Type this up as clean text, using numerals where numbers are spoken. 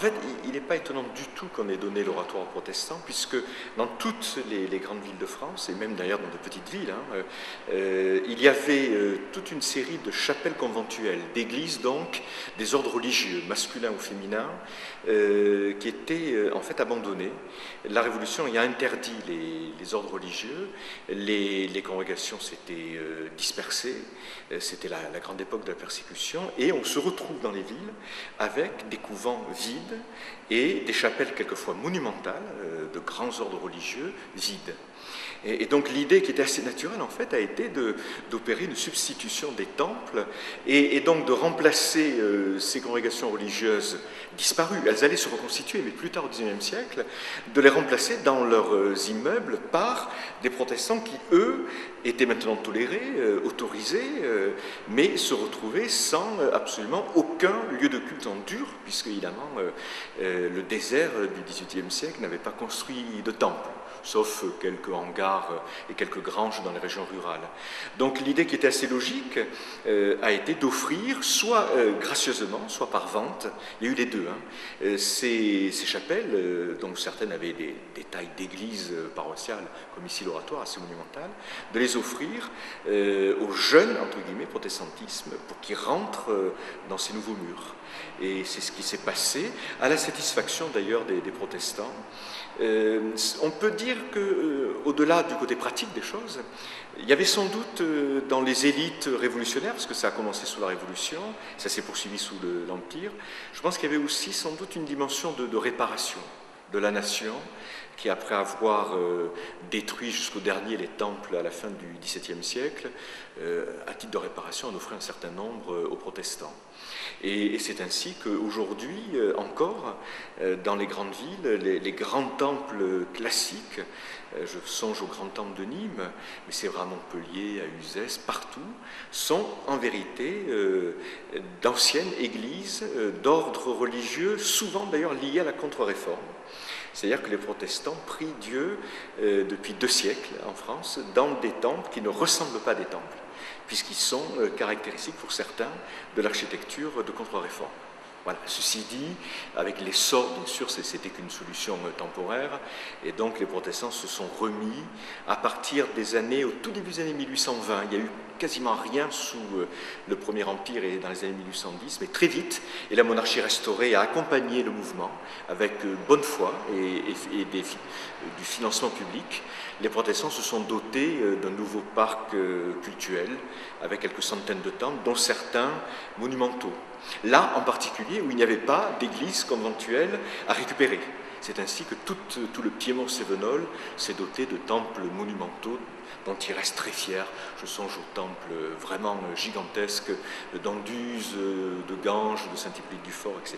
En fait, il n'est pas étonnant du tout qu'on ait donné l'oratoire aux protestants, puisque dans toutes les grandes villes de France, et même d'ailleurs dans de petites villes, il y avait toute une série de chapelles conventuelles, d'églises donc, des ordres religieux, masculins ou féminins, qui étaient en fait abandonnés. La Révolution y a interdit les ordres religieux, les congrégations s'étaient dispersées, c'était la grande époque de la persécution, et on se retrouve dans les villes avec des couvents vides et des chapelles quelquefois monumentales, de grands ordres religieux, vides. Et donc l'idée qui était assez naturelle en fait a été d'opérer une substitution des temples et donc de remplacer ces congrégations religieuses disparues, elles allaient se reconstituer mais plus tard au XIXe siècle, de les remplacer dans leurs immeubles par des protestants qui eux étaient maintenant tolérés, autorisés, mais se retrouvaient sans absolument aucun lieu de culte en dur, puisque évidemment le désert du XVIIIe siècle n'avait pas construit de temple, sauf quelques hangars et quelques granges dans les régions rurales. Donc l'idée qui était assez logique a été d'offrir, soit gracieusement, soit par vente, il y a eu les deux, ces chapelles, dont certaines avaient des tailles d'église paroissiale, comme ici l'oratoire, assez monumental, de les offrir aux jeunes, entre guillemets, protestantisme, pour qu'ils rentrent dans ces nouveaux murs. Et c'est ce qui s'est passé, à la satisfaction d'ailleurs des protestants. On peut dire qu'au-delà du côté pratique des choses, il y avait sans doute dans les élites révolutionnaires, parce que ça a commencé sous la Révolution, ça s'est poursuivi sous l'Empire, je pense qu'il y avait aussi sans doute une dimension de réparation de la nation, qui après avoir détruit jusqu'au dernier les temples à la fin du XVIIe siècle, à titre de réparation, en offrait un certain nombre aux protestants. Et c'est ainsi qu'aujourd'hui encore, dans les grandes villes, les grands temples classiques, je songe au grand temple de Nîmes, mais c'est vraiment Montpellier, à Uzès, partout, sont en vérité d'anciennes églises d'ordre religieux, souvent d'ailleurs liées à la contre-réforme. C'est-à-dire que les protestants prient Dieu depuis 2 siècles en France dans des temples qui ne ressemblent pas à des temples, puisqu'ils sont caractéristiques pour certains de l'architecture de contre-réforme. Voilà. Ceci dit, avec l'essor, bien sûr, c'était qu'une solution temporaire, et donc les protestants se sont remis à partir des années, au tout début des années 1820. Il y a eu quasiment rien sous le Premier Empire et dans les années 1810, mais très vite, et la monarchie restaurée a accompagné le mouvement avec bonne foi et du financement public. Les protestants se sont dotés d'un nouveau parc cultuel avec quelques centaines de temples, dont certains monumentaux. Là, en particulier, où il n'y avait pas d'église conventuelle à récupérer. C'est ainsi que tout le Piémont cévenol s'est doté de temples monumentaux dont il reste très fier. Je songe aux temples vraiment gigantesques d'Anduze, de Ganges, de Saint-Hippolyte-du-Fort, etc.